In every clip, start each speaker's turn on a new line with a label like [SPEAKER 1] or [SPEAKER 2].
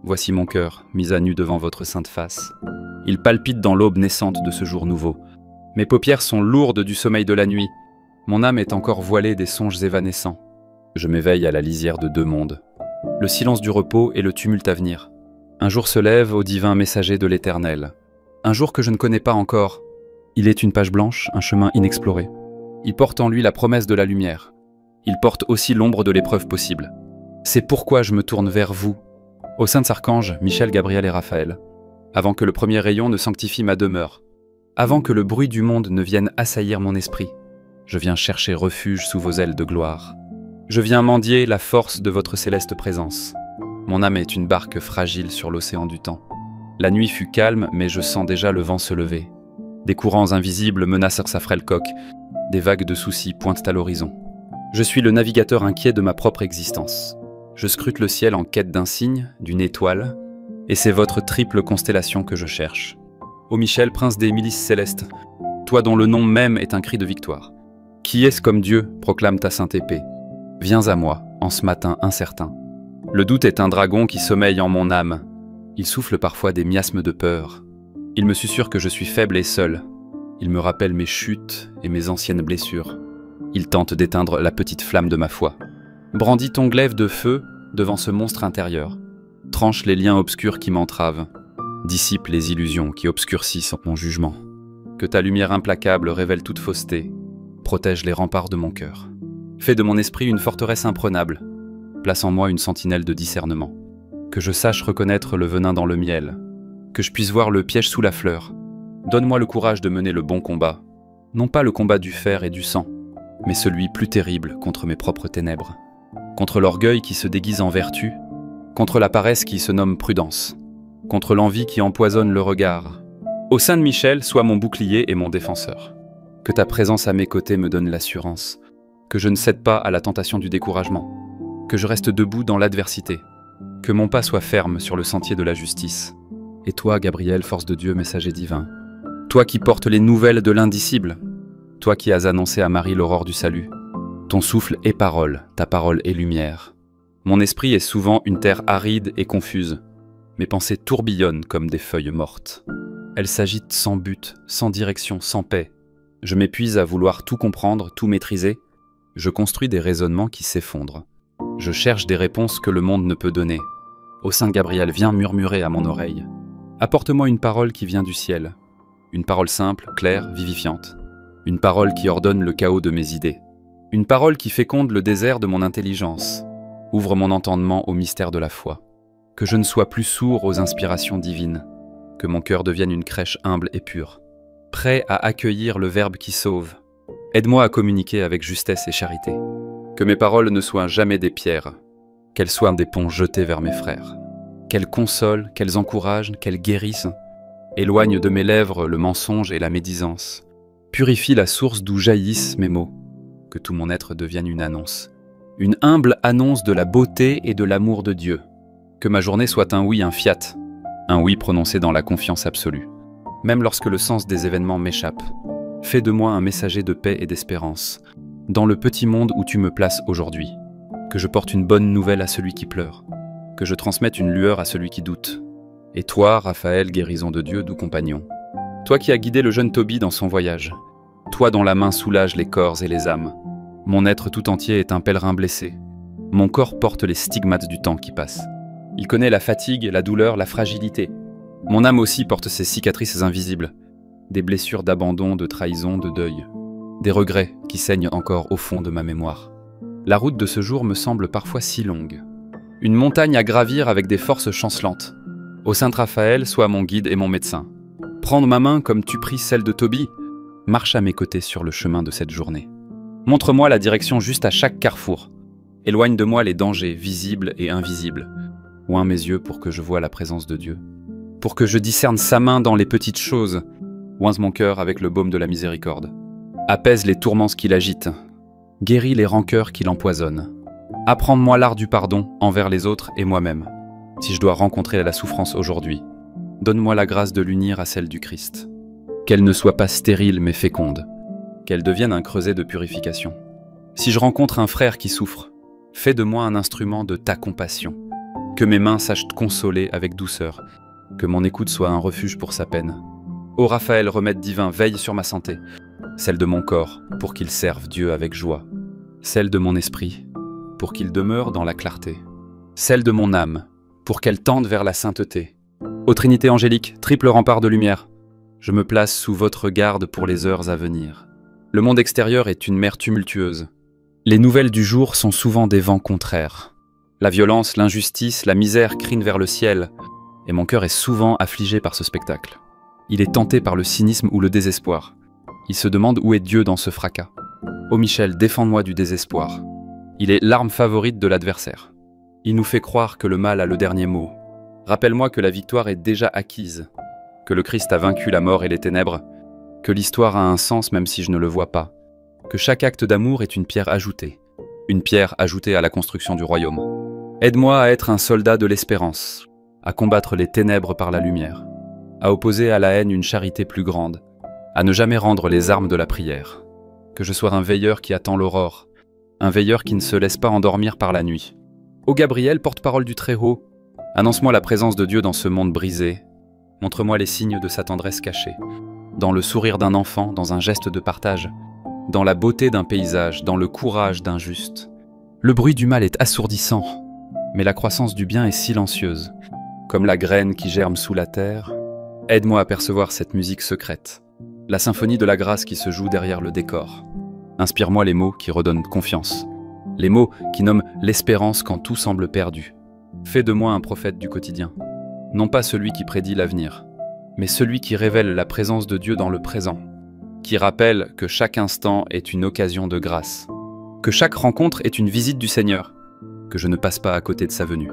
[SPEAKER 1] Voici mon cœur, mis à nu devant votre sainte face. Il palpite dans l'aube naissante de ce jour nouveau. Mes paupières sont lourdes du sommeil de la nuit. Mon âme est encore voilée des songes évanescents. Je m'éveille à la lisière de deux mondes. Le silence du repos et le tumulte à venir. Un jour se lève au divin messager de l'Éternel. Un jour que je ne connais pas encore. Il est une page blanche, un chemin inexploré. Il porte en lui la promesse de la lumière. Il porte aussi l'ombre de l'épreuve possible. C'est pourquoi je me tourne vers vous, aux saints archanges, Michel, Gabriel et Raphaël, avant que le premier rayon ne sanctifie ma demeure, avant que le bruit du monde ne vienne assaillir mon esprit. Je viens chercher refuge sous vos ailes de gloire. Je viens mendier la force de votre céleste présence. Mon âme est une barque fragile sur l'océan du temps. La nuit fut calme, mais je sens déjà le vent se lever. Des courants invisibles menacent sa frêle coque. Des vagues de soucis pointent à l'horizon. Je suis le navigateur inquiet de ma propre existence. Je scrute le ciel en quête d'un signe, d'une étoile, et c'est votre triple constellation que je cherche. Ô Michel, prince des milices célestes, toi dont le nom même est un cri de victoire. Qui est-ce comme Dieu, proclame ta sainte épée. Viens à moi, en ce matin incertain. Le doute est un dragon qui sommeille en mon âme. Il souffle parfois des miasmes de peur. Il me susurre que je suis faible et seul. Il me rappelle mes chutes et mes anciennes blessures. Il tente d'éteindre la petite flamme de ma foi. Brandis ton glaive de feu devant ce monstre intérieur. Tranche les liens obscurs qui m'entravent. Dissipe les illusions qui obscurcissent mon jugement. Que ta lumière implacable révèle toute fausseté. Protège les remparts de mon cœur. Fais de mon esprit une forteresse imprenable. Place en moi une sentinelle de discernement. Que je sache reconnaître le venin dans le miel. Que je puisse voir le piège sous la fleur. Donne-moi le courage de mener le bon combat. Non pas le combat du fer et du sang, mais celui plus terrible contre mes propres ténèbres. Contre l'orgueil qui se déguise en vertu, contre la paresse qui se nomme prudence, contre l'envie qui empoisonne le regard. Ô Saint Michel, sois mon bouclier et mon défenseur. Que ta présence à mes côtés me donne l'assurance, que je ne cède pas à la tentation du découragement, que je reste debout dans l'adversité, que mon pas soit ferme sur le sentier de la justice. Et toi, Gabriel, force de Dieu, messager divin, toi qui portes les nouvelles de l'indicible, toi qui as annoncé à Marie l'aurore du salut, ton souffle est parole, ta parole est lumière. Mon esprit est souvent une terre aride et confuse. Mes pensées tourbillonnent comme des feuilles mortes. Elles s'agitent sans but, sans direction, sans paix. Je m'épuise à vouloir tout comprendre, tout maîtriser. Je construis des raisonnements qui s'effondrent. Je cherche des réponses que le monde ne peut donner. Ô Saint Gabriel, viens murmurer à mon oreille. Apporte-moi une parole qui vient du ciel. Une parole simple, claire, vivifiante. Une parole qui ordonne le chaos de mes idées. Une parole qui féconde le désert de mon intelligence. Ouvre mon entendement au mystère de la foi. Que je ne sois plus sourd aux inspirations divines. Que mon cœur devienne une crèche humble et pure. Prêt à accueillir le Verbe qui sauve. Aide-moi à communiquer avec justesse et charité. Que mes paroles ne soient jamais des pierres. Qu'elles soient des ponts jetés vers mes frères. Qu'elles consolent, qu'elles encouragent, qu'elles guérissent. Éloigne de mes lèvres le mensonge et la médisance. Purifie la source d'où jaillissent mes mots. Que tout mon être devienne une annonce. Une humble annonce de la beauté et de l'amour de Dieu. Que ma journée soit un oui, un fiat. Un oui prononcé dans la confiance absolue. Même lorsque le sens des événements m'échappe. Fais de moi un messager de paix et d'espérance. Dans le petit monde où tu me places aujourd'hui. Que je porte une bonne nouvelle à celui qui pleure. Que je transmette une lueur à celui qui doute. Et toi, Raphaël, guérison de Dieu, doux compagnon. Toi qui as guidé le jeune Tobie dans son voyage. Toi dont la main soulage les corps et les âmes. Mon être tout entier est un pèlerin blessé. Mon corps porte les stigmates du temps qui passe. Il connaît la fatigue, la douleur, la fragilité. Mon âme aussi porte ses cicatrices invisibles. Des blessures d'abandon, de trahison, de deuil. Des regrets qui saignent encore au fond de ma mémoire. La route de ce jour me semble parfois si longue. Une montagne à gravir avec des forces chancelantes. Ô Saint Raphaël, sois mon guide et mon médecin. Prends ma main comme tu pris celle de Tobie. Marche à mes côtés sur le chemin de cette journée. Montre-moi la direction juste à chaque carrefour. Éloigne de moi les dangers visibles et invisibles. Oins mes yeux pour que je voie la présence de Dieu. Pour que je discerne sa main dans les petites choses. Oins mon cœur avec le baume de la miséricorde. Apaise les tourments qui l'agitent. Guéris les rancœurs qui l'empoisonnent. Apprends-moi l'art du pardon envers les autres et moi-même. Si je dois rencontrer la souffrance aujourd'hui, donne-moi la grâce de l'unir à celle du Christ. Qu'elle ne soit pas stérile mais féconde. Qu'elle devienne un creuset de purification. Si je rencontre un frère qui souffre, fais de moi un instrument de ta compassion. Que mes mains sachent te consoler avec douceur, que mon écoute soit un refuge pour sa peine. Ô Raphaël, remède divin, veille sur ma santé, celle de mon corps, pour qu'il serve Dieu avec joie, celle de mon esprit, pour qu'il demeure dans la clarté, celle de mon âme, pour qu'elle tende vers la sainteté. Ô Trinité angélique, triple rempart de lumière, je me place sous votre garde pour les heures à venir. Le monde extérieur est une mer tumultueuse. Les nouvelles du jour sont souvent des vents contraires. La violence, l'injustice, la misère crient vers le ciel, et mon cœur est souvent affligé par ce spectacle. Il est tenté par le cynisme ou le désespoir. Il se demande où est Dieu dans ce fracas. Ô Michel, défends-moi du désespoir. Il est l'arme favorite de l'adversaire. Il nous fait croire que le mal a le dernier mot. Rappelle-moi que la victoire est déjà acquise, que le Christ a vaincu la mort et les ténèbres, que l'histoire a un sens même si je ne le vois pas, que chaque acte d'amour est une pierre ajoutée à la construction du royaume. Aide-moi à être un soldat de l'espérance, à combattre les ténèbres par la lumière, à opposer à la haine une charité plus grande, à ne jamais rendre les armes de la prière. Que je sois un veilleur qui attend l'aurore, un veilleur qui ne se laisse pas endormir par la nuit. Ô Gabriel, porte-parole du Très-Haut, annonce-moi la présence de Dieu dans ce monde brisé. Montre-moi les signes de sa tendresse cachée, dans le sourire d'un enfant, dans un geste de partage, dans la beauté d'un paysage, dans le courage d'un juste. Le bruit du mal est assourdissant, mais la croissance du bien est silencieuse. Comme la graine qui germe sous la terre, aide-moi à percevoir cette musique secrète, la symphonie de la grâce qui se joue derrière le décor. Inspire-moi les mots qui redonnent confiance, les mots qui nomment l'espérance quand tout semble perdu. Fais de moi un prophète du quotidien, non pas celui qui prédit l'avenir, mais celui qui révèle la présence de Dieu dans le présent, qui rappelle que chaque instant est une occasion de grâce, que chaque rencontre est une visite du Seigneur, que je ne passe pas à côté de sa venue.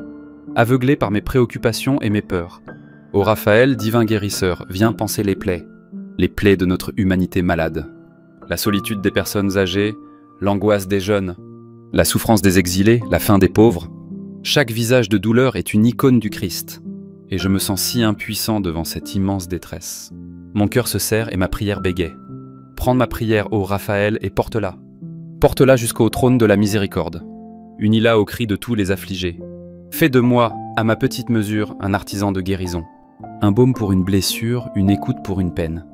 [SPEAKER 1] Aveuglé par mes préoccupations et mes peurs, ô Raphaël, divin guérisseur, viens panser les plaies de notre humanité malade. La solitude des personnes âgées, l'angoisse des jeunes, la souffrance des exilés, la faim des pauvres. Chaque visage de douleur est une icône du Christ, et je me sens si impuissant devant cette immense détresse. Mon cœur se serre et ma prière bégaie. Prends ma prière, ô Raphaël, et porte-la. Porte-la jusqu'au trône de la miséricorde. Unis-la au cri de tous les affligés. Fais de moi, à ma petite mesure, un artisan de guérison. Un baume pour une blessure, une écoute pour une peine.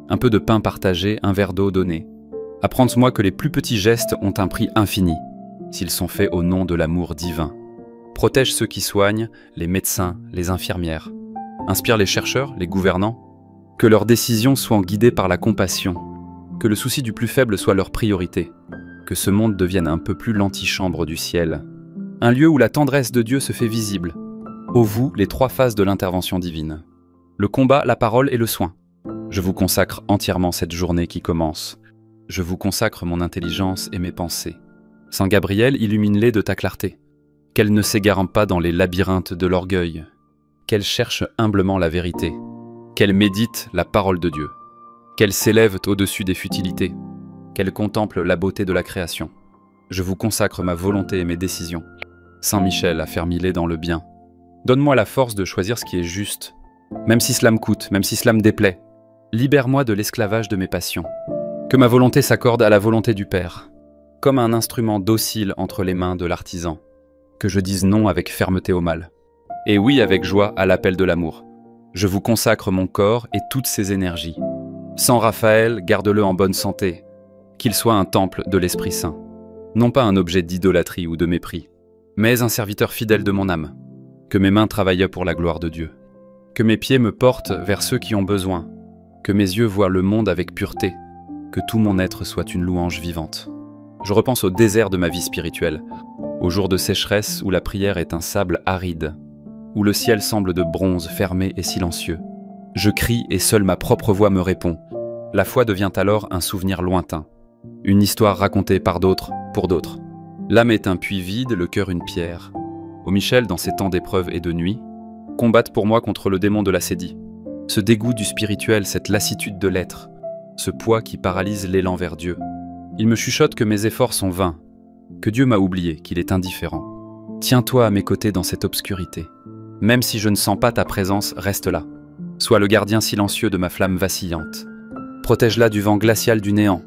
[SPEAKER 1] Un peu de pain partagé, un verre d'eau donné. Apprends-moi que les plus petits gestes ont un prix infini, s'ils sont faits au nom de l'amour divin. Protège ceux qui soignent, les médecins, les infirmières. Inspire les chercheurs, les gouvernants. Que leurs décisions soient guidées par la compassion. Que le souci du plus faible soit leur priorité. Que ce monde devienne un peu plus l'antichambre du ciel. Un lieu où la tendresse de Dieu se fait visible. Ô vous, les trois phases de l'intervention divine. Le combat, la parole et le soin. Je vous consacre entièrement cette journée qui commence. Je vous consacre mon intelligence et mes pensées. Saint Gabriel, illumine-les de ta clarté. Qu'elles ne s'égarent pas dans les labyrinthes de l'orgueil. Qu'elles cherchent humblement la vérité. Qu'elles méditent la parole de Dieu. Qu'elles s'élèvent au-dessus des futilités. Qu'elles contemplent la beauté de la création. Je vous consacre ma volonté et mes décisions. Saint Michel, affermis-les dans le bien. Donne-moi la force de choisir ce qui est juste, même si cela me coûte, même si cela me déplaît. Libère-moi de l'esclavage de mes passions. Que ma volonté s'accorde à la volonté du Père, comme un instrument docile entre les mains de l'artisan. Que je dise non avec fermeté au mal, et oui avec joie à l'appel de l'amour. Je vous consacre mon corps et toutes ses énergies. Saint Raphaël, garde-le en bonne santé, qu'il soit un temple de l'Esprit Saint, non pas un objet d'idolâtrie ou de mépris, mais un serviteur fidèle de mon âme. Que mes mains travaillent pour la gloire de Dieu. Que mes pieds me portent vers ceux qui ont besoin. Que mes yeux voient le monde avec pureté. Que tout mon être soit une louange vivante. Je repense au désert de ma vie spirituelle, aux jours de sécheresse où la prière est un sable aride, où le ciel semble de bronze fermé et silencieux. Je crie et seule ma propre voix me répond. La foi devient alors un souvenir lointain, une histoire racontée par d'autres, pour d'autres. L'âme est un puits vide, le cœur une pierre. Ô Michel, dans ces temps d'épreuve et de nuit, combatte pour moi contre le démon de l'acédie, ce dégoût du spirituel, cette lassitude de l'être, ce poids qui paralyse l'élan vers Dieu. Il me chuchote que mes efforts sont vains, que Dieu m'a oublié, qu'il est indifférent. Tiens-toi à mes côtés dans cette obscurité. Même si je ne sens pas ta présence, reste là. Sois le gardien silencieux de ma flamme vacillante. Protège-la du vent glacial du néant.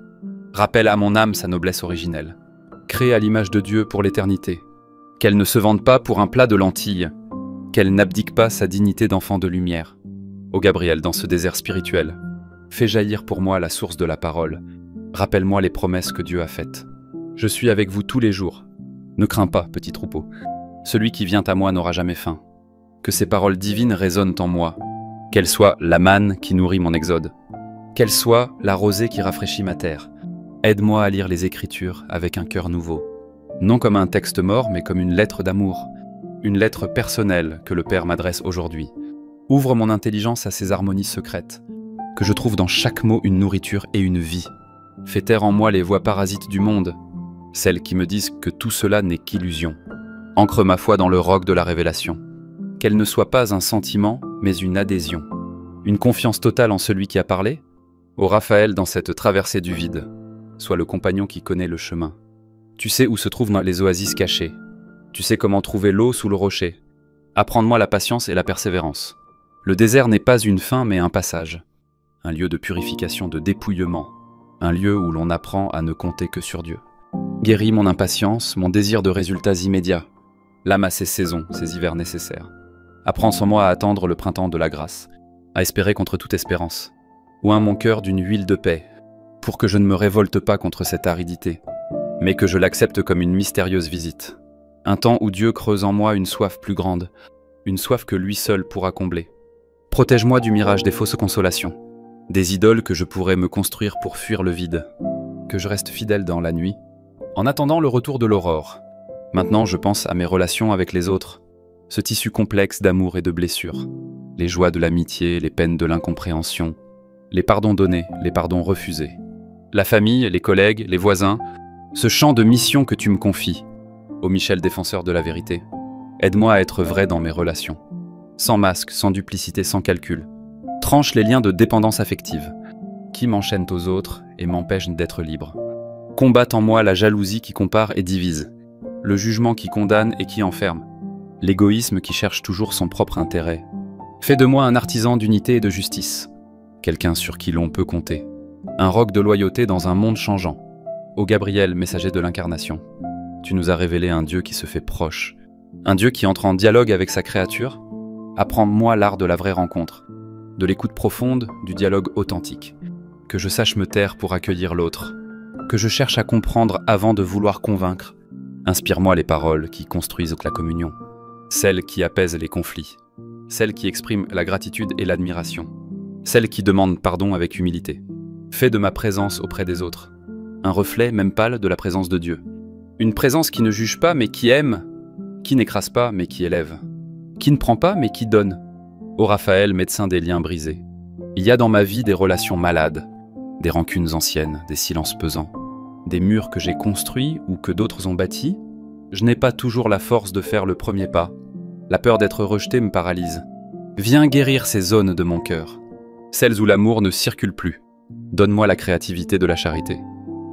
[SPEAKER 1] Rappelle à mon âme sa noblesse originelle. Crée à l'image de Dieu pour l'éternité. Qu'elle ne se vende pas pour un plat de lentilles, qu'elle n'abdique pas sa dignité d'enfant de lumière. Ô Gabriel, dans ce désert spirituel, fais jaillir pour moi la source de la parole. Rappelle-moi les promesses que Dieu a faites. Je suis avec vous tous les jours. Ne crains pas, petit troupeau. Celui qui vient à moi n'aura jamais faim. Que ces paroles divines résonnent en moi. Qu'elles soient la manne qui nourrit mon exode. Qu'elles soient la rosée qui rafraîchit ma terre. Aide-moi à lire les Écritures avec un cœur nouveau. Non comme un texte mort, mais comme une lettre d'amour. Une lettre personnelle que le Père m'adresse aujourd'hui. Ouvre mon intelligence à ces harmonies secrètes. Que je trouve dans chaque mot une nourriture et une vie. Fais taire en moi les voix parasites du monde, celles qui me disent que tout cela n'est qu'illusion. Ancre ma foi dans le roc de la révélation. Qu'elle ne soit pas un sentiment, mais une adhésion. Une confiance totale en celui qui a parlé. Ô Raphaël, dans cette traversée du vide, sois le compagnon qui connaît le chemin. Tu sais où se trouvent les oasis cachées. Tu sais comment trouver l'eau sous le rocher. Apprends-moi la patience et la persévérance. Le désert n'est pas une fin, mais un passage. Un lieu de purification, de dépouillement. Un lieu où l'on apprend à ne compter que sur Dieu. Guéris mon impatience, mon désir de résultats immédiats. L'âme a ses saisons, ses hivers nécessaires. Apprends sans moi à attendre le printemps de la grâce, à espérer contre toute espérance. Oins mon cœur d'une huile de paix, pour que je ne me révolte pas contre cette aridité, mais que je l'accepte comme une mystérieuse visite. Un temps où Dieu creuse en moi une soif plus grande, une soif que lui seul pourra combler. Protège-moi du mirage des fausses consolations, des idoles que je pourrais me construire pour fuir le vide, que je reste fidèle dans la nuit, en attendant le retour de l'aurore. Maintenant, je pense à mes relations avec les autres, ce tissu complexe d'amour et de blessures, les joies de l'amitié, les peines de l'incompréhension, les pardons donnés, les pardons refusés, la famille, les collègues, les voisins, ce champ de mission que tu me confies. Ô Michel, défenseur de la vérité, aide-moi à être vrai dans mes relations, sans masque, sans duplicité, sans calcul. Tranche les liens de dépendance affective, qui m'enchaînent aux autres et m'empêchent d'être libre. Combatte en moi la jalousie qui compare et divise, le jugement qui condamne et qui enferme, l'égoïsme qui cherche toujours son propre intérêt. Fais de moi un artisan d'unité et de justice, quelqu'un sur qui l'on peut compter, un roc de loyauté dans un monde changeant. Ô Gabriel, messager de l'incarnation, tu nous as révélé un Dieu qui se fait proche, un Dieu qui entre en dialogue avec sa créature. Apprends-moi l'art de la vraie rencontre, de l'écoute profonde, du dialogue authentique. Que je sache me taire pour accueillir l'autre, que je cherche à comprendre avant de vouloir convaincre. Inspire-moi les paroles qui construisent la communion, celles qui apaisent les conflits, celles qui expriment la gratitude et l'admiration, celles qui demandent pardon avec humilité. Fais de ma présence auprès des autres un reflet, même pâle, de la présence de Dieu. Une présence qui ne juge pas mais qui aime, qui n'écrase pas mais qui élève, qui ne prend pas mais qui donne. Ô Raphaël, médecin des liens brisés, il y a dans ma vie des relations malades, des rancunes anciennes, des silences pesants, des murs que j'ai construits ou que d'autres ont bâtis. Je n'ai pas toujours la force de faire le premier pas. La peur d'être rejeté me paralyse. Viens guérir ces zones de mon cœur, celles où l'amour ne circule plus. Donne-moi la créativité de la charité,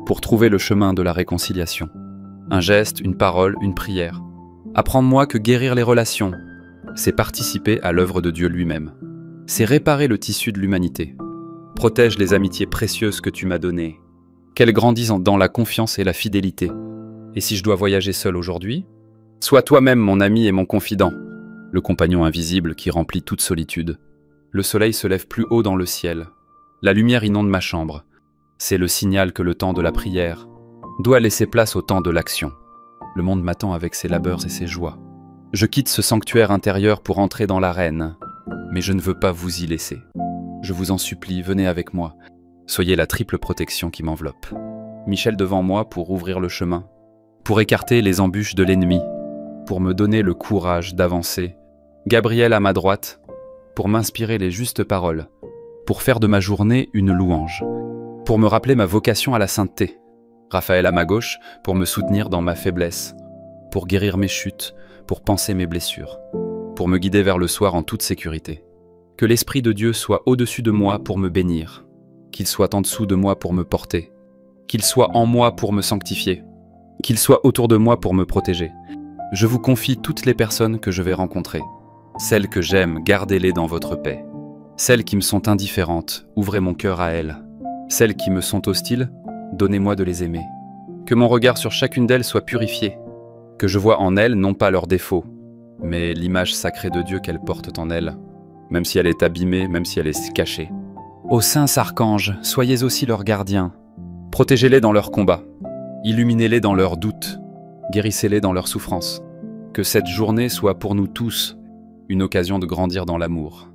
[SPEAKER 1] pour trouver le chemin de la réconciliation. Un geste, une parole, une prière. Apprends-moi que guérir les relations, c'est participer à l'œuvre de Dieu lui-même. C'est réparer le tissu de l'humanité. Protège les amitiés précieuses que tu m'as données, qu'elles grandissent dans la confiance et la fidélité. Et si je dois voyager seul aujourd'hui, sois toi-même mon ami et mon confident, le compagnon invisible qui remplit toute solitude. Le soleil se lève plus haut dans le ciel. La lumière inonde ma chambre. C'est le signal que le temps de la prière doit laisser place au temps de l'action. Le monde m'attend avec ses labeurs et ses joies. Je quitte ce sanctuaire intérieur pour entrer dans l'arène, mais je ne veux pas vous y laisser. Je vous en supplie, venez avec moi. Soyez la triple protection qui m'enveloppe. Michel devant moi pour ouvrir le chemin, pour écarter les embûches de l'ennemi, pour me donner le courage d'avancer. Gabriel à ma droite, pour m'inspirer les justes paroles, pour faire de ma journée une louange, pour me rappeler ma vocation à la sainteté. Raphaël à ma gauche, pour me soutenir dans ma faiblesse, pour guérir mes chutes, pour panser mes blessures, pour me guider vers le soir en toute sécurité. Que l'Esprit de Dieu soit au-dessus de moi pour me bénir, qu'il soit en dessous de moi pour me porter, qu'il soit en moi pour me sanctifier, qu'il soit autour de moi pour me protéger. Je vous confie toutes les personnes que je vais rencontrer. Celles que j'aime, gardez-les dans votre paix. Celles qui me sont indifférentes, ouvrez mon cœur à elles. Celles qui me sont hostiles, donnez-moi de les aimer. Que mon regard sur chacune d'elles soit purifié. Que je vois en elles non pas leurs défauts, mais l'image sacrée de Dieu qu'elles portent en elles, même si elle est abîmée, même si elle est cachée. Ô saints archanges, soyez aussi leurs gardiens. Protégez-les dans leurs combats, illuminez-les dans leurs doutes, guérissez-les dans leurs souffrances. Que cette journée soit pour nous tous une occasion de grandir dans l'amour.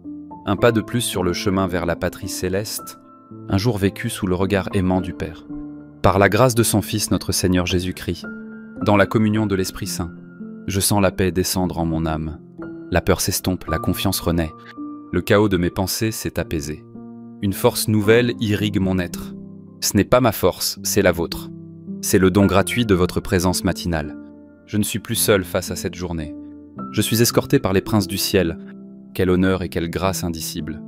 [SPEAKER 1] Un pas de plus sur le chemin vers la patrie céleste, un jour vécu sous le regard aimant du Père. Par la grâce de son Fils, notre Seigneur Jésus-Christ, dans la communion de l'Esprit Saint, je sens la paix descendre en mon âme. La peur s'estompe, la confiance renaît. Le chaos de mes pensées s'est apaisé. Une force nouvelle irrigue mon être. Ce n'est pas ma force, c'est la vôtre. C'est le don gratuit de votre présence matinale. Je ne suis plus seul face à cette journée. Je suis escorté par les princes du ciel. Quel honneur et quelle grâce indicible.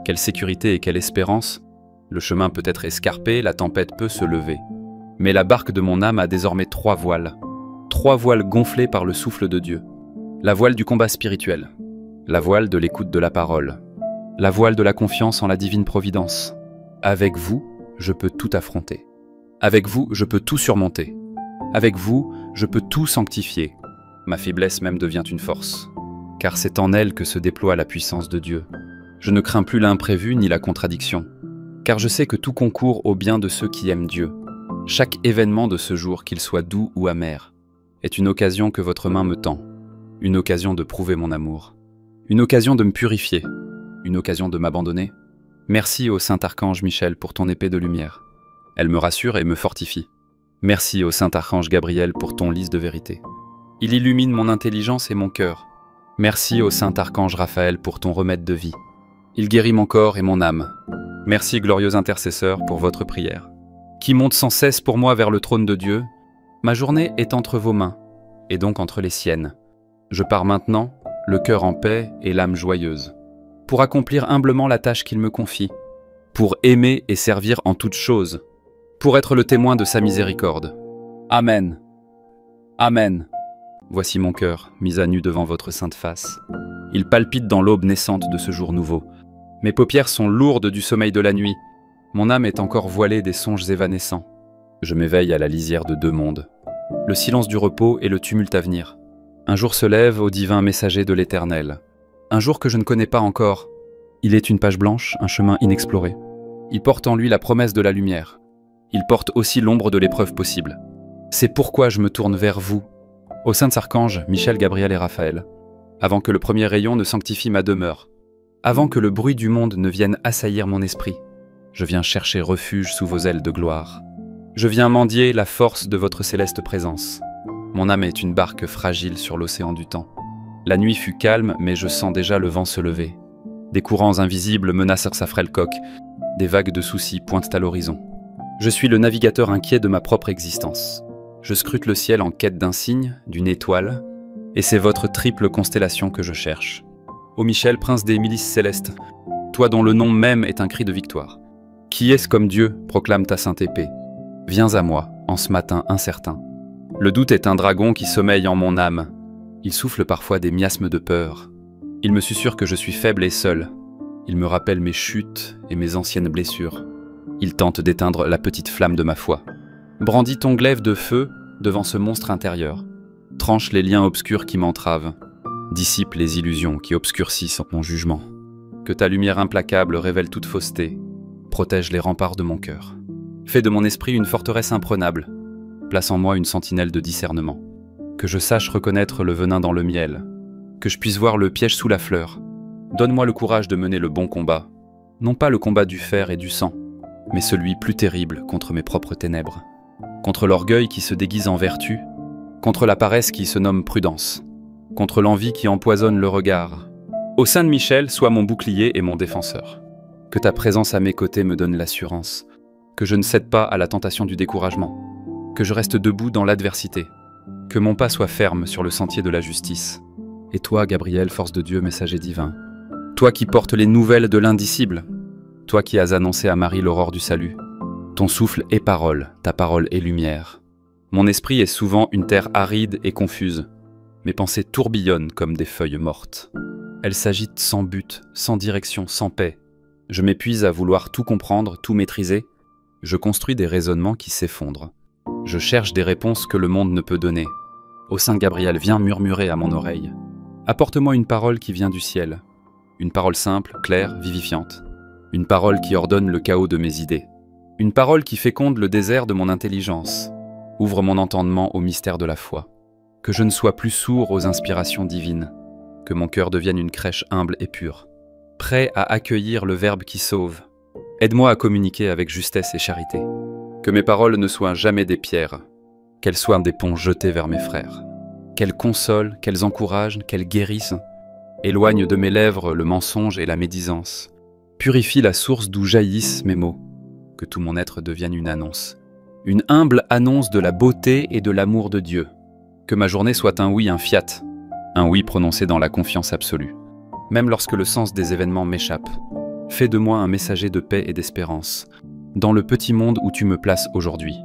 [SPEAKER 1] Quelle sécurité et quelle espérance. Le chemin peut être escarpé, la tempête peut se lever. Mais la barque de mon âme a désormais 3 voiles. 3 voiles gonflées par le souffle de Dieu. La voile du combat spirituel. La voile de l'écoute de la parole. La voile de la confiance en la divine providence. Avec vous, je peux tout affronter. Avec vous, je peux tout surmonter. Avec vous, je peux tout sanctifier. Ma faiblesse même devient une force. Car c'est en elle que se déploie la puissance de Dieu. Je ne crains plus l'imprévu ni la contradiction. Car je sais que tout concourt au bien de ceux qui aiment Dieu. Chaque événement de ce jour, qu'il soit doux ou amer, est une occasion que votre main me tend. Une occasion de prouver mon amour. Une occasion de me purifier. Une occasion de m'abandonner. Merci au Saint Archange Michel pour ton épée de lumière. Elle me rassure et me fortifie. Merci au Saint Archange Gabriel pour ton lys de vérité. Il illumine mon intelligence et mon cœur. Merci au Saint Archange Raphaël pour ton remède de vie. Il guérit mon corps et mon âme. Merci, glorieux intercesseur, pour votre prière, qui monte sans cesse pour moi vers le trône de Dieu. Ma journée est entre vos mains, et donc entre les siennes. Je pars maintenant, le cœur en paix et l'âme joyeuse, pour accomplir humblement la tâche qu'il me confie, pour aimer et servir en toutes choses, pour être le témoin de sa miséricorde. Amen. Amen. Voici mon cœur, mis à nu devant votre sainte face. Il palpite dans l'aube naissante de ce jour nouveau. Mes paupières sont lourdes du sommeil de la nuit. Mon âme est encore voilée des songes évanescents. Je m'éveille à la lisière de 2 mondes. Le silence du repos et le tumulte à venir. Un jour se lève au divin messager de l'Éternel. Un jour que je ne connais pas encore. Il est une page blanche, un chemin inexploré. Il porte en lui la promesse de la lumière. Il porte aussi l'ombre de l'épreuve possible. C'est pourquoi je me tourne vers vous, aux saints archanges Michel, Gabriel et Raphaël, avant que le premier rayon ne sanctifie ma demeure, avant que le bruit du monde ne vienne assaillir mon esprit. Je viens chercher refuge sous vos ailes de gloire. Je viens mendier la force de votre céleste présence. Mon âme est une barque fragile sur l'océan du temps. La nuit fut calme, mais je sens déjà le vent se lever. Des courants invisibles menacent sa frêle coque. Des vagues de soucis pointent à l'horizon. Je suis le navigateur inquiet de ma propre existence. Je scrute le ciel en quête d'un signe, d'une étoile, et c'est votre triple constellation que je cherche. Ô Michel, prince des milices célestes, toi dont le nom même est un cri de victoire. Qui est-ce comme Dieu, proclame ta sainte épée. Viens à moi, en ce matin incertain. Le doute est un dragon qui sommeille en mon âme. Il souffle parfois des miasmes de peur. Il me susurre que je suis faible et seul. Il me rappelle mes chutes et mes anciennes blessures. Il tente d'éteindre la petite flamme de ma foi. Brandis ton glaive de feu devant ce monstre intérieur. Tranche les liens obscurs qui m'entravent. Dissipe les illusions qui obscurcissent mon jugement. Que ta lumière implacable révèle toute fausseté. Protège les remparts de mon cœur. Fais de mon esprit une forteresse imprenable. Place en moi une sentinelle de discernement. Que je sache reconnaître le venin dans le miel. Que je puisse voir le piège sous la fleur. Donne-moi le courage de mener le bon combat. Non pas le combat du fer et du sang, mais celui plus terrible contre mes propres ténèbres. Contre l'orgueil qui se déguise en vertu, contre la paresse qui se nomme prudence, contre l'envie qui empoisonne le regard. Ô Saint Michel, sois mon bouclier et mon défenseur. Que ta présence à mes côtés me donne l'assurance, que je ne cède pas à la tentation du découragement, que je reste debout dans l'adversité, que mon pas soit ferme sur le sentier de la justice. Et toi, Gabriel, force de Dieu, messager divin, toi qui portes les nouvelles de l'indicible, toi qui as annoncé à Marie l'aurore du salut, ton souffle est parole, ta parole est lumière. Mon esprit est souvent une terre aride et confuse. Mes pensées tourbillonnent comme des feuilles mortes. Elles s'agitent sans but, sans direction, sans paix. Je m'épuise à vouloir tout comprendre, tout maîtriser. Je construis des raisonnements qui s'effondrent. Je cherche des réponses que le monde ne peut donner. Ô Saint Gabriel, viens murmurer à mon oreille. Apporte-moi une parole qui vient du ciel. Une parole simple, claire, vivifiante. Une parole qui ordonne le chaos de mes idées. Une parole qui féconde le désert de mon intelligence. Ouvre mon entendement au mystère de la foi. Que je ne sois plus sourd aux inspirations divines. Que mon cœur devienne une crèche humble et pure. Prêt à accueillir le Verbe qui sauve. Aide-moi à communiquer avec justesse et charité. Que mes paroles ne soient jamais des pierres. Qu'elles soient des ponts jetés vers mes frères. Qu'elles consolent, qu'elles encouragent, qu'elles guérissent. Éloigne de mes lèvres le mensonge et la médisance. Purifie la source d'où jaillissent mes mots. Que tout mon être devienne une annonce. Une humble annonce de la beauté et de l'amour de Dieu. Que ma journée soit un oui, un fiat. Un oui prononcé dans la confiance absolue. Même lorsque le sens des événements m'échappe. Fais de moi un messager de paix et d'espérance. Dans le petit monde où tu me places aujourd'hui.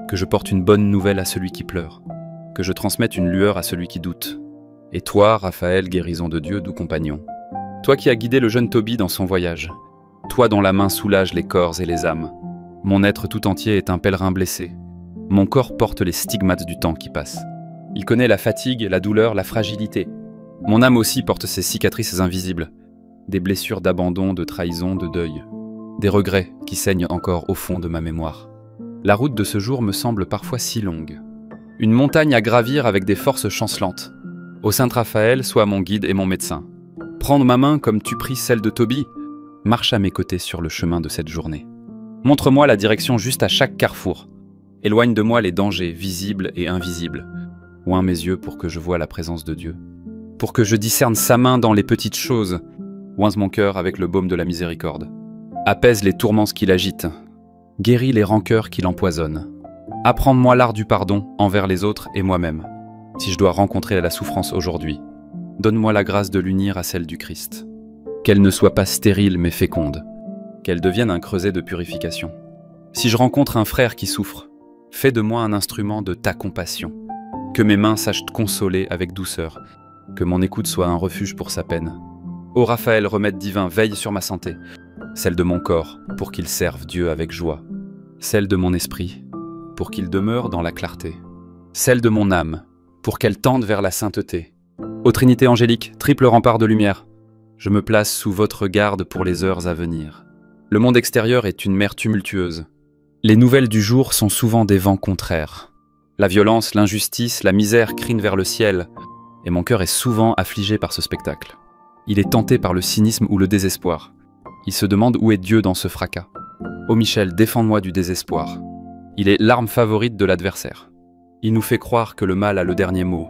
[SPEAKER 1] Que je porte une bonne nouvelle à celui qui pleure. Que je transmette une lueur à celui qui doute. Et toi, Raphaël, guérison de Dieu, doux compagnon. Toi qui as guidé le jeune Tobie dans son voyage. Toi dont la main soulage les corps et les âmes. Mon être tout entier est un pèlerin blessé. Mon corps porte les stigmates du temps qui passe. Il connaît la fatigue, la douleur, la fragilité. Mon âme aussi porte ses cicatrices invisibles. Des blessures d'abandon, de trahison, de deuil. Des regrets qui saignent encore au fond de ma mémoire. La route de ce jour me semble parfois si longue. Une montagne à gravir avec des forces chancelantes. Ô Saint Raphaël, sois mon guide et mon médecin. Prends ma main comme tu pris celle de Tobie. Marche à mes côtés sur le chemin de cette journée. Montre-moi la direction juste à chaque carrefour. Éloigne de moi les dangers visibles et invisibles. Oins mes yeux pour que je voie la présence de Dieu. Pour que je discerne sa main dans les petites choses. Oince mon cœur avec le baume de la miséricorde. Apaise les tourments qui l'agitent. Guéris les rancœurs qui l'empoisonnent. Apprends-moi l'art du pardon envers les autres et moi-même. Si je dois rencontrer la souffrance aujourd'hui, donne-moi la grâce de l'unir à celle du Christ. Qu'elle ne soit pas stérile mais féconde. Qu'elle devienne un creuset de purification. Si je rencontre un frère qui souffre, fais de moi un instrument de ta compassion. Que mes mains sachent te consoler avec douceur. Que mon écoute soit un refuge pour sa peine. Ô Raphaël, remède divin, veille sur ma santé. Celle de mon corps, pour qu'il serve Dieu avec joie. Celle de mon esprit, pour qu'il demeure dans la clarté. Celle de mon âme, pour qu'elle tende vers la sainteté. Ô Trinité angélique, triple rempart de lumière, je me place sous votre garde pour les heures à venir. Le monde extérieur est une mer tumultueuse. Les nouvelles du jour sont souvent des vents contraires. La violence, l'injustice, la misère crient vers le ciel, et mon cœur est souvent affligé par ce spectacle. Il est tenté par le cynisme ou le désespoir. Il se demande où est Dieu dans ce fracas. Ô Michel, défends-moi du désespoir. Il est l'arme favorite de l'adversaire. Il nous fait croire que le mal a le dernier mot.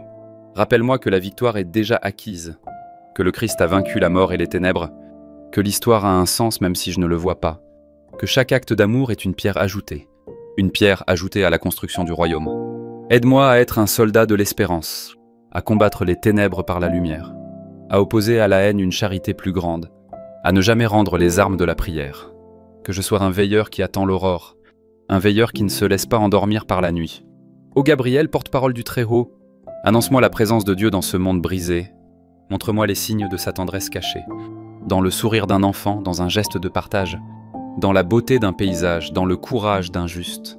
[SPEAKER 1] Rappelle-moi que la victoire est déjà acquise, que le Christ a vaincu la mort et les ténèbres, que l'histoire a un sens même si je ne le vois pas, que chaque acte d'amour est une pierre ajoutée à la construction du royaume. Aide-moi à être un soldat de l'espérance, à combattre les ténèbres par la lumière, à opposer à la haine une charité plus grande, à ne jamais rendre les armes de la prière. Que je sois un veilleur qui attend l'aurore, un veilleur qui ne se laisse pas endormir par la nuit. Ô Gabriel, porte-parole du Très-Haut, annonce-moi la présence de Dieu dans ce monde brisé. Montre-moi les signes de sa tendresse cachée, dans le sourire d'un enfant, dans un geste de partage, dans la beauté d'un paysage, dans le courage d'un juste.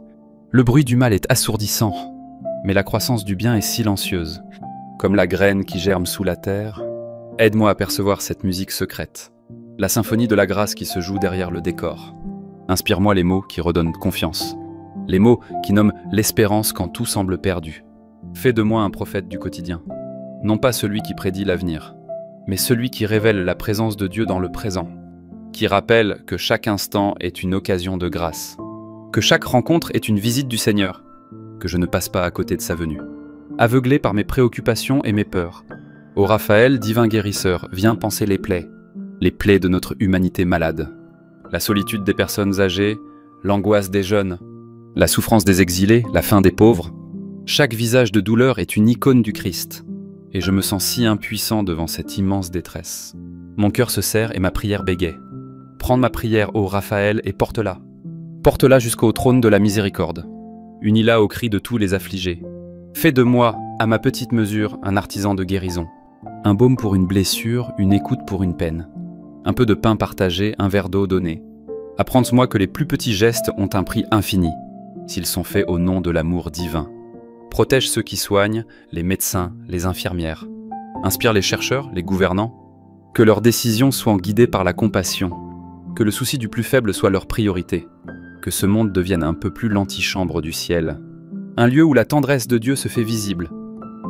[SPEAKER 1] Le bruit du mal est assourdissant, mais la croissance du bien est silencieuse. Comme la graine qui germe sous la terre, aide-moi à percevoir cette musique secrète, la symphonie de la grâce qui se joue derrière le décor. Inspire-moi les mots qui redonnent confiance, les mots qui nomment l'espérance quand tout semble perdu. Fais de moi un prophète du quotidien, non pas celui qui prédit l'avenir, mais celui qui révèle la présence de Dieu dans le présent, qui rappelle que chaque instant est une occasion de grâce, que chaque rencontre est une visite du Seigneur, que je ne passe pas à côté de sa venue. Aveuglé par mes préoccupations et mes peurs, ô Raphaël, divin guérisseur, viens panser les plaies de notre humanité malade. La solitude des personnes âgées, l'angoisse des jeunes, la souffrance des exilés, la faim des pauvres. Chaque visage de douleur est une icône du Christ, et je me sens si impuissant devant cette immense détresse. Mon cœur se serre et ma prière bégaie. Prends ma prière, ô Raphaël, et porte-la. Porte-la jusqu'au trône de la miséricorde. Unis-la au cri de tous les affligés. Fais de moi, à ma petite mesure, un artisan de guérison. Un baume pour une blessure, une écoute pour une peine. Un peu de pain partagé, un verre d'eau donné. Apprends-moi que les plus petits gestes ont un prix infini, s'ils sont faits au nom de l'amour divin. Protège ceux qui soignent, les médecins, les infirmières. Inspire les chercheurs, les gouvernants, que leurs décisions soient guidées par la compassion, que le souci du plus faible soit leur priorité, que ce monde devienne un peu plus l'antichambre du ciel, un lieu où la tendresse de Dieu se fait visible.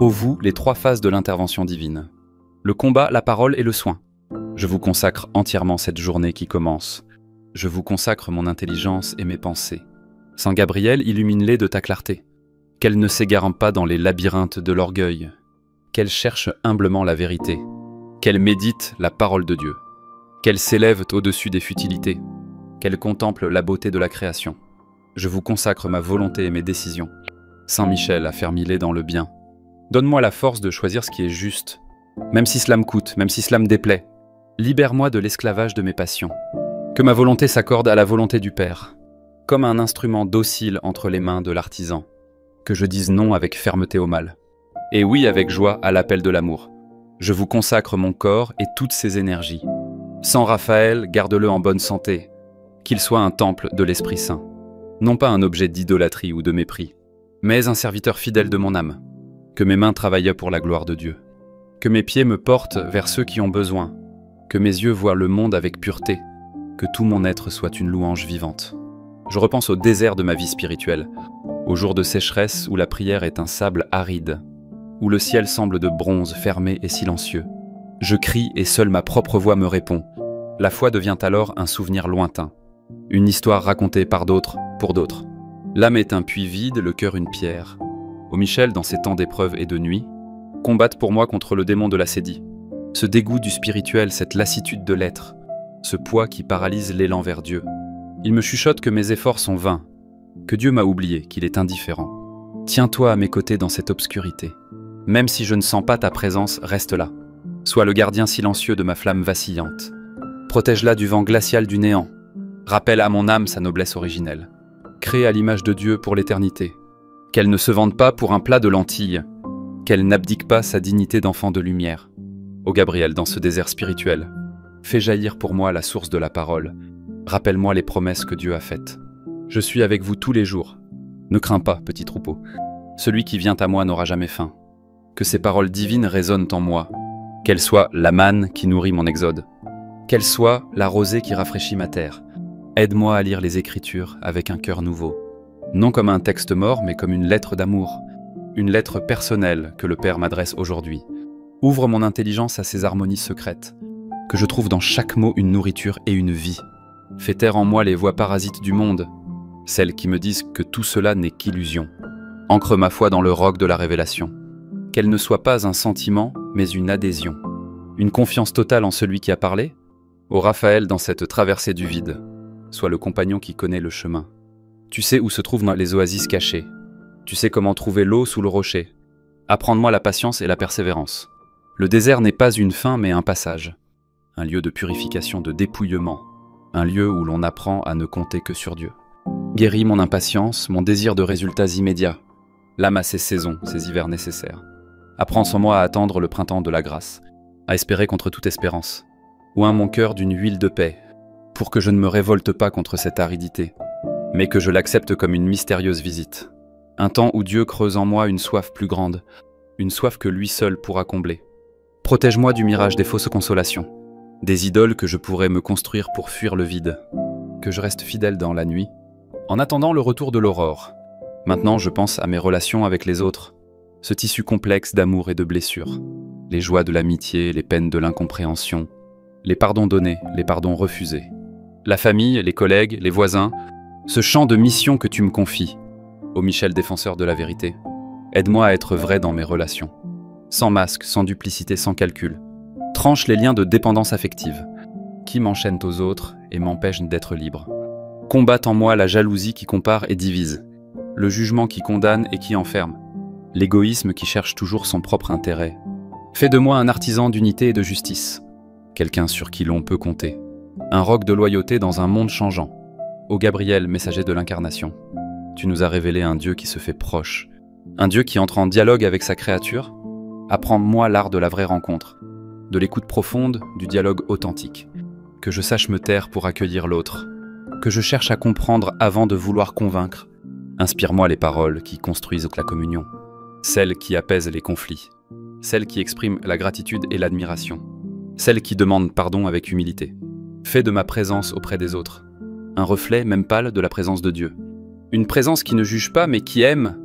[SPEAKER 1] Ô vous, les 3 phases de l'intervention divine. Le combat, la parole et le soin. Je vous consacre entièrement cette journée qui commence. Je vous consacre mon intelligence et mes pensées. Saint Gabriel, illumine-les de ta clarté. Qu'elles ne s'égarent pas dans les labyrinthes de l'orgueil. Qu'elles cherchent humblement la vérité. Qu'elles méditent la parole de Dieu. Qu'elles s'élèvent au-dessus des futilités. Qu'elles contemplent la beauté de la création. Je vous consacre ma volonté et mes décisions. Saint Michel, affermis-les dans le bien. Donne-moi la force de choisir ce qui est juste. Même si cela me coûte, même si cela me déplaît. Libère-moi de l'esclavage de mes passions. Que ma volonté s'accorde à la volonté du Père, comme un instrument docile entre les mains de l'artisan. Que je dise non avec fermeté au mal, et oui avec joie à l'appel de l'amour. Je vous consacre mon corps et toutes ses énergies. Saint Raphaël, garde-le en bonne santé, qu'il soit un temple de l'Esprit Saint, non pas un objet d'idolâtrie ou de mépris, mais un serviteur fidèle de mon âme. Que mes mains travaillent pour la gloire de Dieu. Que mes pieds me portent vers ceux qui ont besoin. Que mes yeux voient le monde avec pureté. Que tout mon être soit une louange vivante. Je repense au désert de ma vie spirituelle, aux jours de sécheresse où la prière est un sable aride, où le ciel semble de bronze fermé et silencieux. Je crie et seule ma propre voix me répond. La foi devient alors un souvenir lointain, une histoire racontée par d'autres, pour d'autres. L'âme est un puits vide, le cœur une pierre. Ô Michel, dans ces temps d'épreuve et de nuit, combatte pour moi contre le démon de l'acédie. Ce dégoût du spirituel, cette lassitude de l'être, ce poids qui paralyse l'élan vers Dieu. Il me chuchote que mes efforts sont vains, que Dieu m'a oublié, qu'il est indifférent. Tiens-toi à mes côtés dans cette obscurité. Même si je ne sens pas ta présence, reste là. Sois le gardien silencieux de ma flamme vacillante. Protège-la du vent glacial du néant. Rappelle à mon âme sa noblesse originelle. Créée à l'image de Dieu pour l'éternité. Qu'elle ne se vende pas pour un plat de lentilles. Qu'elle n'abdique pas sa dignité d'enfant de lumière. Ô Gabriel, dans ce désert spirituel, fais jaillir pour moi la source de la parole. Rappelle-moi les promesses que Dieu a faites. Je suis avec vous tous les jours. Ne crains pas, petit troupeau. Celui qui vient à moi n'aura jamais faim. Que ces paroles divines résonnent en moi. Qu'elles soient la manne qui nourrit mon exode. Qu'elles soient la rosée qui rafraîchit ma terre. Aide-moi à lire les Écritures avec un cœur nouveau. Non comme un texte mort, mais comme une lettre d'amour. Une lettre personnelle que le Père m'adresse aujourd'hui. Ouvre mon intelligence à ces harmonies secrètes. Que je trouve dans chaque mot une nourriture et une vie. Fais taire en moi les voix parasites du monde, celles qui me disent que tout cela n'est qu'illusion. Ancre ma foi dans le roc de la révélation. Qu'elle ne soit pas un sentiment, mais une adhésion. Une confiance totale en celui qui a parlé. Ô Raphaël, dans cette traversée du vide, sois le compagnon qui connaît le chemin. Tu sais où se trouvent les oasis cachées. Tu sais comment trouver l'eau sous le rocher. Apprends-moi la patience et la persévérance. Le désert n'est pas une fin, mais un passage. Un lieu de purification, de dépouillement. Un lieu où l'on apprend à ne compter que sur Dieu. Guéris mon impatience, mon désir de résultats immédiats. L'âme a ses saisons, ses hivers nécessaires. Apprends sans moi à attendre le printemps de la grâce, à espérer contre toute espérance. Oins mon cœur d'une huile de paix, pour que je ne me révolte pas contre cette aridité, mais que je l'accepte comme une mystérieuse visite. Un temps où Dieu creuse en moi une soif plus grande, une soif que lui seul pourra combler. Protège-moi du mirage des fausses consolations, des idoles que je pourrais me construire pour fuir le vide. Que je reste fidèle dans la nuit, en attendant le retour de l'aurore. Maintenant, je pense à mes relations avec les autres, ce tissu complexe d'amour et de blessures, les joies de l'amitié, les peines de l'incompréhension, les pardons donnés, les pardons refusés. La famille, les collègues, les voisins, ce champ de mission que tu me confies. Ô Michel, défenseur de la vérité, aide-moi à être vrai dans mes relations. Sans masque, sans duplicité, sans calcul. Tranche les liens de dépendance affective, qui m'enchaînent aux autres et m'empêchent d'être libre. Combatte en moi la jalousie qui compare et divise, le jugement qui condamne et qui enferme, l'égoïsme qui cherche toujours son propre intérêt. Fais de moi un artisan d'unité et de justice, quelqu'un sur qui l'on peut compter, un roc de loyauté dans un monde changeant. Ô Gabriel, messager de l'incarnation, tu nous as révélé un Dieu qui se fait proche, un Dieu qui entre en dialogue avec sa créature. Apprends-moi l'art de la vraie rencontre, de l'écoute profonde, du dialogue authentique. Que je sache me taire pour accueillir l'autre, que je cherche à comprendre avant de vouloir convaincre. Inspire-moi les paroles qui construisent la communion, celles qui apaisent les conflits. celle qui exprime la gratitude et l'admiration, celle qui demande pardon avec humilité. Fais de ma présence auprès des autres un reflet, même pâle, de la présence de Dieu. Une présence qui ne juge pas mais qui aime,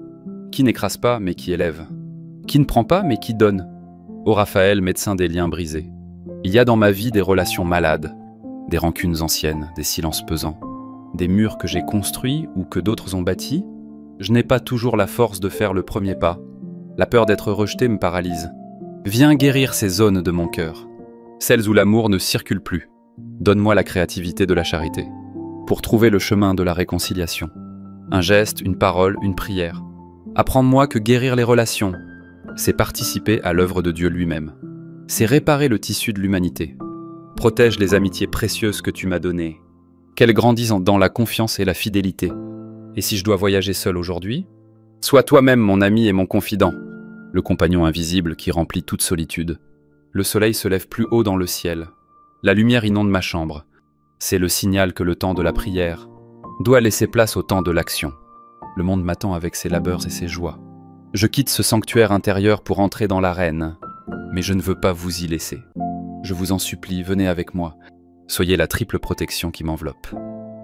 [SPEAKER 1] qui n'écrase pas mais qui élève, qui ne prend pas mais qui donne. Ô Raphaël, médecin des liens brisés, il y a dans ma vie des relations malades, des rancunes anciennes, des silences pesants, des murs que j'ai construits ou que d'autres ont bâtis. Je n'ai pas toujours la force de faire le premier pas. La peur d'être rejeté me paralyse. Viens guérir ces zones de mon cœur, celles où l'amour ne circule plus. Donne-moi la créativité de la charité, pour trouver le chemin de la réconciliation. Un geste, une parole, une prière. Apprends-moi que guérir les relations, c'est participer à l'œuvre de Dieu lui-même. C'est réparer le tissu de l'humanité. Protège les amitiés précieuses que tu m'as données, qu'elles grandissent dans la confiance et la fidélité. Et si je dois voyager seul aujourd'hui, sois toi-même mon ami et mon confident, le compagnon invisible qui remplit toute solitude. Le soleil se lève plus haut dans le ciel. La lumière inonde ma chambre. C'est le signal que le temps de la prière doit laisser place au temps de l'action. Le monde m'attend avec ses labeurs et ses joies. Je quitte ce sanctuaire intérieur pour entrer dans l'arène, mais je ne veux pas vous y laisser. Je vous en supplie, venez avec moi. Soyez la triple protection qui m'enveloppe.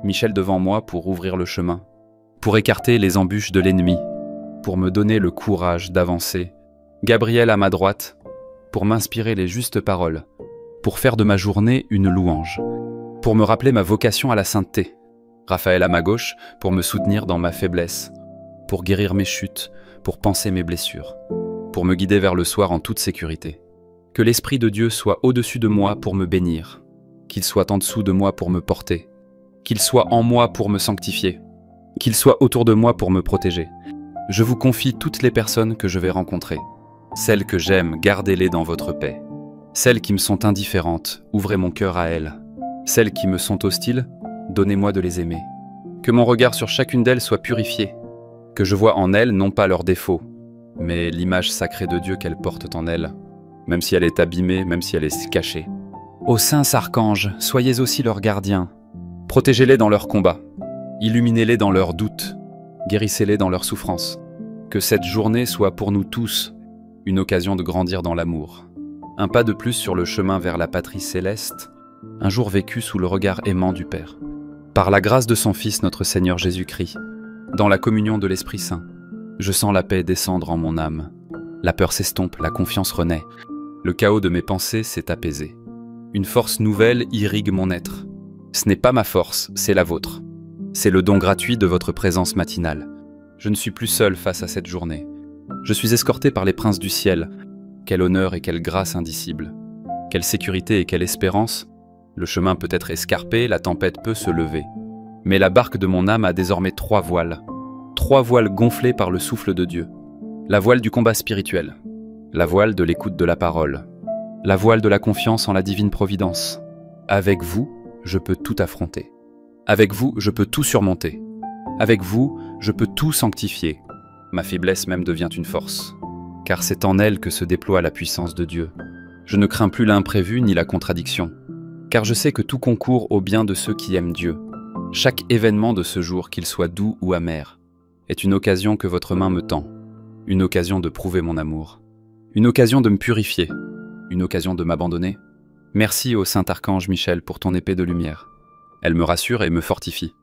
[SPEAKER 1] Michel devant moi pour ouvrir le chemin, pour écarter les embûches de l'ennemi, pour me donner le courage d'avancer. Gabriel à ma droite, pour m'inspirer les justes paroles, pour faire de ma journée une louange, pour me rappeler ma vocation à la sainteté. Raphaël à ma gauche, pour me soutenir dans ma faiblesse, pour guérir mes chutes, pour panser mes blessures, pour me guider vers le soir en toute sécurité. Que l'Esprit de Dieu soit au-dessus de moi pour me bénir, qu'il soit en dessous de moi pour me porter, qu'il soit en moi pour me sanctifier, qu'il soit autour de moi pour me protéger. Je vous confie toutes les personnes que je vais rencontrer. Celles que j'aime, gardez-les dans votre paix. Celles qui me sont indifférentes, ouvrez mon cœur à elles. Celles qui me sont hostiles, donnez-moi de les aimer. Que mon regard sur chacune d'elles soit purifié. Que je vois en elles non pas leurs défauts, mais l'image sacrée de Dieu qu'elles portent en elles, même si elle est abîmée, même si elle est cachée. Ô saints archanges, soyez aussi leurs gardiens. Protégez-les dans leurs combats. Illuminez-les dans leurs doutes. Guérissez-les dans leurs souffrances. Que cette journée soit pour nous tous une occasion de grandir dans l'amour. Un pas de plus sur le chemin vers la patrie céleste, un jour vécu sous le regard aimant du Père. Par la grâce de son Fils, notre Seigneur Jésus-Christ, dans la communion de l'Esprit Saint, je sens la paix descendre en mon âme. La peur s'estompe, la confiance renaît. Le chaos de mes pensées s'est apaisé. Une force nouvelle irrigue mon être. Ce n'est pas ma force, c'est la vôtre. C'est le don gratuit de votre présence matinale. Je ne suis plus seul face à cette journée. Je suis escorté par les princes du ciel. Quel honneur et quelle grâce indicible. Quelle sécurité et quelle espérance. Le chemin peut être escarpé, la tempête peut se lever. Mais la barque de mon âme a désormais 3 voiles. 3 voiles gonflées par le souffle de Dieu. La voile du combat spirituel. La voile de l'écoute de la parole. La voile de la confiance en la divine providence. Avec vous, je peux tout affronter. Avec vous, je peux tout surmonter. Avec vous, je peux tout sanctifier. Ma faiblesse même devient une force. Car c'est en elle que se déploie la puissance de Dieu. Je ne crains plus l'imprévu ni la contradiction. Car je sais que tout concourt au bien de ceux qui aiment Dieu. Chaque événement de ce jour, qu'il soit doux ou amer, est une occasion que votre main me tend. Une occasion de prouver mon amour. Une occasion de me purifier. Une occasion de m'abandonner. Merci au Saint Archange Michel pour ton épée de lumière. Elle me rassure et me fortifie.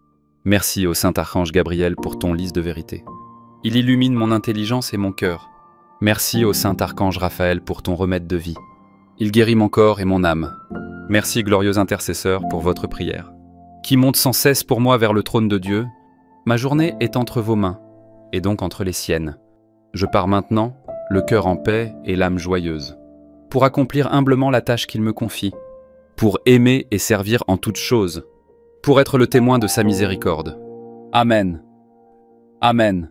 [SPEAKER 1] Merci au Saint Archange Gabriel pour ton lys de vérité. Il illumine mon intelligence et mon cœur. Merci au Saint Archange Raphaël pour ton remède de vie. Il guérit mon corps et mon âme. Merci, glorieux intercesseur, pour votre prière, qui monte sans cesse pour moi vers le trône de Dieu. Ma journée est entre vos mains, et donc entre les siennes. Je pars maintenant, le cœur en paix et l'âme joyeuse, pour accomplir humblement la tâche qu'il me confie, pour aimer et servir en toutes choses, pour être le témoin de sa miséricorde. Amen. Amen.